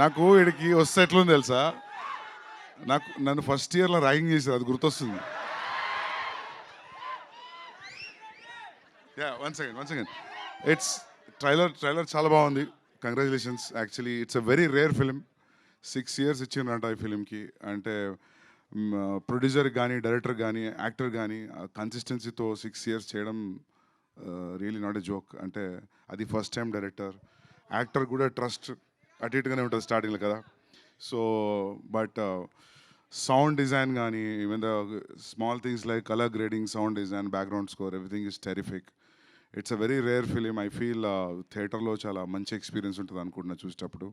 నాకు వీడికి వస్తే ఎట్లుంది తెలుసా, నన్ను ఫస్ట్ ఇయర్లో ర్యాగింగ్ చేశారు, అది గుర్తొస్తుంది. వన్ సెకండ్ ఇట్స్ ట్రైలర్ చాలా బాగుంది. Congratulations. Actually it's a very rare film. 6 years ఇచ్చిండ్రంట ఈ ఫిలింకి. అంటే ప్రొడ్యూసర్ కానీ, డైరెక్టర్ కానీ, యాక్టర్ కానీ కన్సిస్టెన్సీతో 6 years చేయడం రియలీ నాట్ ఎ జోక్. అంటే అది ఫస్ట్ టైం డైరెక్టర్, యాక్టర్ కూడా ట్రస్ట్ అటు ఇటుగానే ఉంటుంది స్టార్టింగ్లో కదా. సో బట్ సౌండ్ డిజైన్ కానీ, even the small things like colour grading, sound design, background score, everything is terrific. It's a very rare film. I feel థియేటర్లో చాలా మంచి ఎక్స్పీరియన్స్ ఉంటుంది అనుకుంటున్నా చూసేటప్పుడు.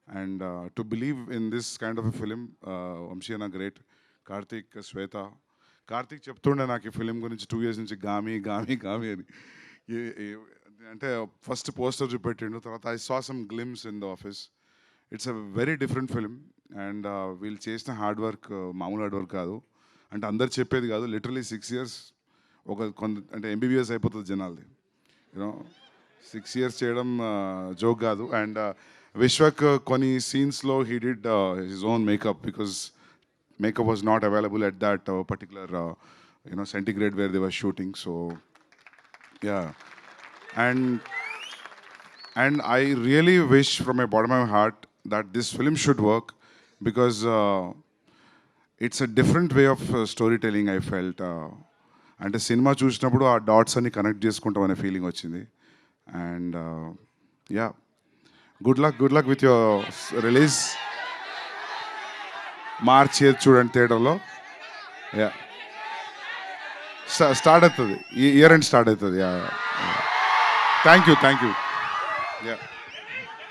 And to believe in this kind of a film, Vamshi అన్న great, Karthik, శ్వేత. కార్తీక్ చెప్తుండే నాకు ఈ ఫిలిం గురించి 2 years నుంచి, గామి గామి గామి అని. అంటే ఫస్ట్ పోస్టర్ చూపెట్టిండు, తర్వాత I saw some glimpse in the office. It's a very different film. And వీళ్ళు చేసిన హార్డ్ వర్క్ మామూలు హార్డ్ వర్క్ కాదు. అంటే అందరు చెప్పేది కాదు, లిటరలీ 6 years అంటే ఎంబీబీఎస్ అయిపోతుంది జనాలది. యూనో 6 years చేయడం జోక్ కాదు. అండ్ విశ్వక్ కొన్ని సీన్స్లో he did his own makeup, because makeup was not available at that particular centigrade where they were shooting. So yeah. And I really wish from my bottom of my heart that this film should work, because it's a different way of storytelling I felt. అంటే cinema చూసినప్పుడు ఆ dots అన్ని connect చేసుకుంటాం అనే feeling వచ్చింది. And yeah, good luck with your release. March చూడండి థియేటర్లో. Yeah, start అవుతుంది, ఈ ఇయర్ ఎండ్ స్టార్ట్ అవుతుంది. Yeah, thank you. Yeah.